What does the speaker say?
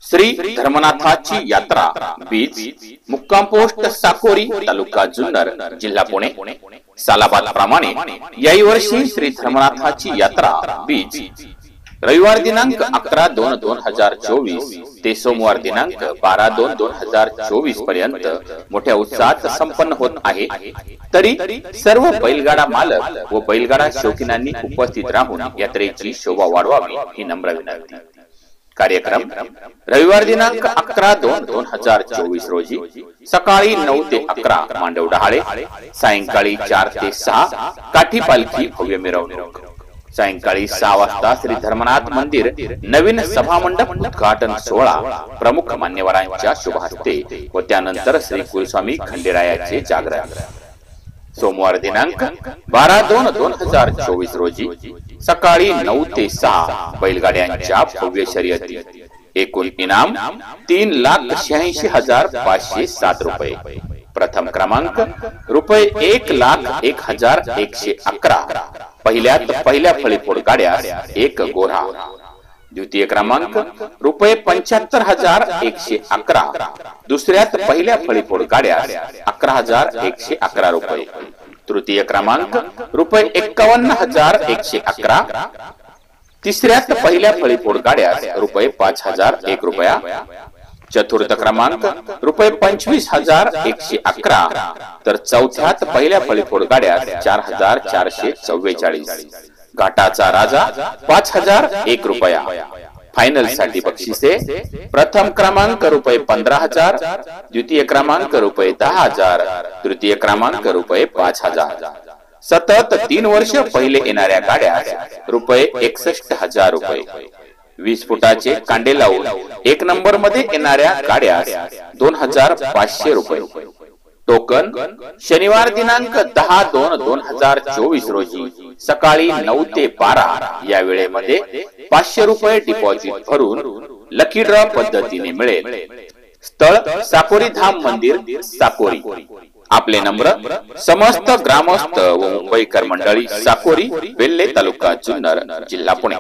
श्री धर्मनाथाची यात्रा बीज मुक्काम पोस्ट साकोरी तालुका जुन्नर जिल्हा पुणे सालाबाद प्रमाणे याही वर्षी श्री धर्मनाथाची यात्रा बीज रविवार दिनांक 11/2/2024 ते सोमवार दिनांक 12/2/2024 पर्यंत मोठ्या उत्साहात संपन्न होत आहे। तरी सर्व बैलगाडा मालक व बैलगाडा शौकीनांनी उपस्थित राहून यात्रेची शोभा वाढवावी ही नम्र विनंती। कार्यक्रम रविवार दिनांक 11/2/2024 रोजी सकाळी 9 ते 11 मांडव डहाळे, सायंकाळी 4 ते 6 काठी पालखी भव्य मिरवणूक, सायंकाळी 6 वाजता श्री धर्मनाथ मंदिर नवीन सभामंडप उद्घाटन सोहळा प्रमुख मान्यवरांच्या शुभ हस्ते व त्यानंतर श्री कुलस्वामी खंडेरायाचे जागरण। सोमवार दिनांक 12/2/2024 रोजी सकाळी 9 ते 6 बैलगाड्यांच्या भव्य शर्यती, एकूण इनाम 3,86,507 रुपये। प्रथम क्रमांक रुपये 1,01,111, पहिल्या फळीफोड गाड्यास एक गोरा। द्वितीय क्रमांक रुपये 75,111, दुसऱ्यात पहिल्या फळीफोड गाड्यास 11,111 रुपये। तृतीय क्रमांक रुपये 51,111, तिसऱ्यात पहिल्या फळीफोड गाड्यास रुपये 5,001 रुपया। चतुर्थ क्रमांक रुपये 25,111, तर चौथ्यात पहिल्या फळीफोड गाड्यास 4,444। घाटाचा राजा 5,001 रुपया। फायनल साठी बक्षिसे प्रथम क्रमांक रुपये 15,000, द्वितीय क्रमांक रुपये 10,000, तृतीय क्रमांक रुपये 5,000। सतत 3 वर्ष पहिले येणाऱ्या गाड्यास रुपये 61,000 रुपये। 20 फुटाचे कांडे लावून 1 नंबर मध्ये येणाऱ्या गाड्यास 2,500 रुपये। टोकन शनिवार दिनांक 10/2/2024 रोजी सकाळी 9 ते 12 या वेळेमध्ये 500 रुपये डिपॉझिट भरून लकी ड्रॉ पद्धतीने मिळेल। स्थळ साकोरी धाम मंदिर साकोरी। आपले नम्र समस्त ग्रामस्थ व मुंबईकर मंडळी साकोरी, वेल्हे तालुका जुन्नर जिल्हा पुणे।